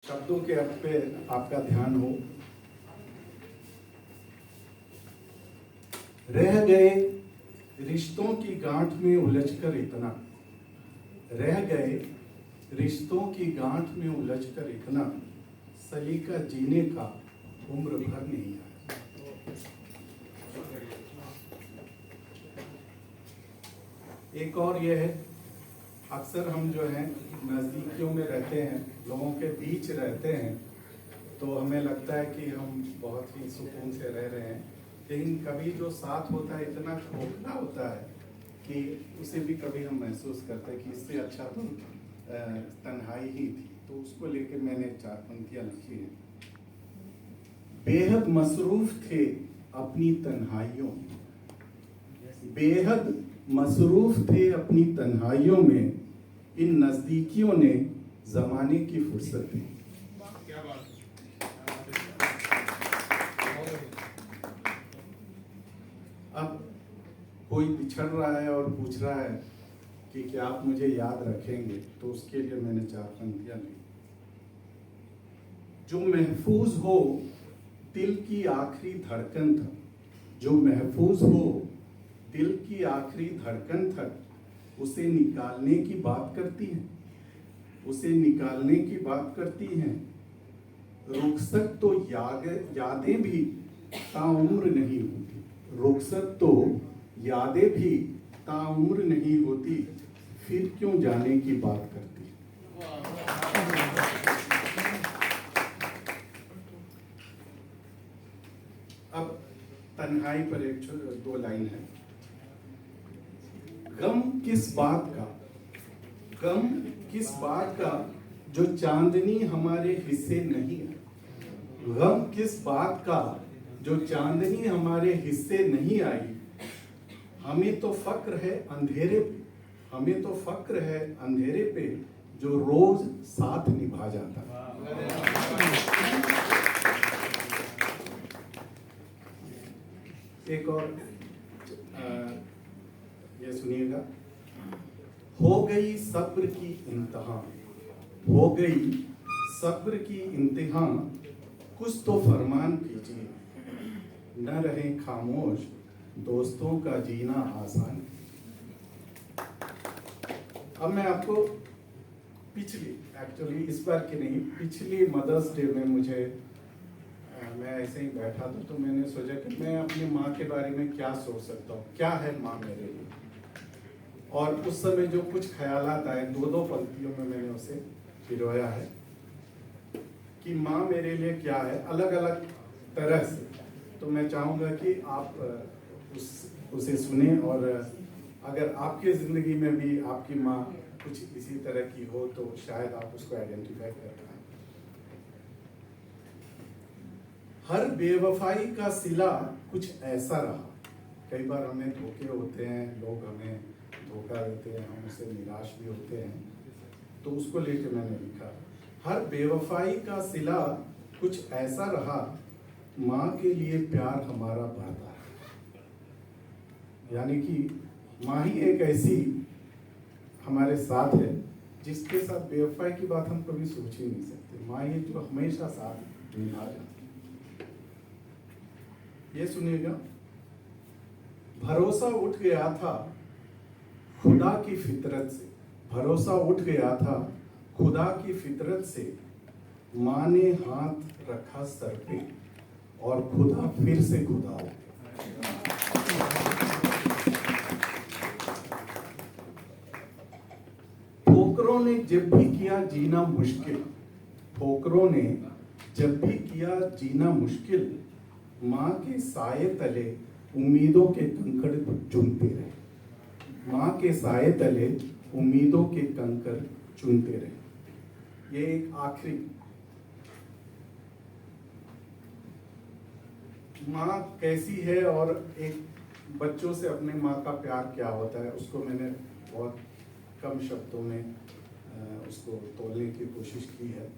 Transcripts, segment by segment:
शब्दों के अर्थ पे आपका ध्यान हो। रह गए रिश्तों की गांठ में उलझकर इतना, रह गए रिश्तों की गांठ में उलझकर इतना, सलीका जीने का उम्र भर नहीं आया। एक और यह है, अक्सर हम जो है नज़दीकियों में रहते हैं, लोगों के बीच रहते हैं, तो हमें लगता है कि हम बहुत ही सुकून से रह रहे हैं, लेकिन कभी जो साथ होता है इतना खोखला होता है कि उसे भी कभी हम महसूस करते हैं कि इससे अच्छा तो तन्हाई ही थी। तो उसको लेकर मैंने 4 पंक्तियां लिखी हैं। बेहद मसरूफ थे अपनी तन्हाइयों में, बेहद मसरूफ थे अपनी तन्हाइयों में, इन नजदीकियों ने जमाने की फुर्सत दी। अब कोई बिछड़ रहा है और पूछ रहा है कि क्या आप मुझे याद रखेंगे, तो उसके लिए मैंने 4 पंक्तियां ली। जो महफूज हो दिल की आखिरी धड़कन तक, जो महफूज हो दिल की आखिरी धड़कन तक, उसे निकालने की बात करती हैं, उसे निकालने की बात करती हैं। रुखसत तो यादें भी ताउम्र नहीं होती, रुखसत तो यादें भी ताउम्र नहीं होती, फिर क्यों जाने की बात करती। अब तन्हाई पर 1-2 लाइन है। गम किस बात का, गम किस बात का जो चांदनी हमारे हिस्से नहीं है, गम किस बात का जो चांदनी हमारे हिस्से नहीं आई। हमें तो फक्र है अंधेरे पे, हमें तो फक्र है अंधेरे पे, जो रोज साथ निभा जाता। एक और ये सुनिएगा। हो गई सब्र की इंतहा, हो गई सब्र की इंतहा, कुछ तो फरमान कीजिए, न रहे खामोश दोस्तों का जीना आसान। अब मैं आपको एक्चुअली इस बार की नहीं, पिछली मदर्स डे में मैं ऐसे ही बैठा था, तो मैंने सोचा कि मैं अपनी माँ के बारे में क्या सोच सकता हूँ, क्या है माँ मेरे लिए। और उस समय जो कुछ ख्यालात आए, 2-2 पंक्तियों में मैंने उसे पिरोया है कि माँ मेरे लिए क्या है, अलग अलग तरह से। तो मैं चाहूँगा कि आप उसे सुने, और अगर आपके ज़िंदगी में भी आपकी माँ कुछ इसी तरह की हो तो शायद आप उसको आइडेंटिफाई कर पाएं। हर बेवफाई का सिला कुछ ऐसा रहा। कई बार हमें धोखे होते हैं, लोग हमें धोखा देते हैं, हम उससे निराश भी होते हैं, तो उसको लेकर मैंने लिखा। हर बेवफाई का सिला कुछ ऐसा रहा, माँ के लिए प्यार हमारा बढ़ता है। यानी कि माँ ही एक ऐसी हमारे साथ है जिसके साथ बेवफाई की बात हम कभी सोच ही नहीं सकते। माँ ये जो हमेशा साथ निभा जाती। ये सुनिएगा। भरोसा उठ गया था खुदा की फितरत से, भरोसा उठ गया था खुदा की फितरत से, माँ ने हाथ रखा सर पे और खुदा फिर से खुदा हो गया। ठोकरों ने जब भी किया जीना मुश्किल, ठोकरों ने जब भी किया जीना मुश्किल, माँ के साये तले उम्मीदों के कंकड़ चुनते रहे, माँ के साये तले उम्मीदों के कंकड़ चुनते रहे। ये एक आखिरी, माँ कैसी है और एक बच्चों से अपने माँ का प्यार क्या होता है, उसको मैंने बहुत कम शब्दों में उसको तोलने की कोशिश की है।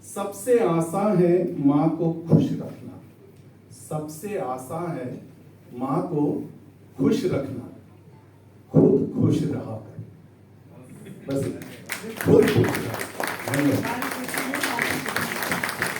सबसे आसान है माँ को खुश रखना, सबसे आसान है माँ को खुश रखना, खुद खुश रहा कर, बस खुद खुश रहा। धन्यवाद।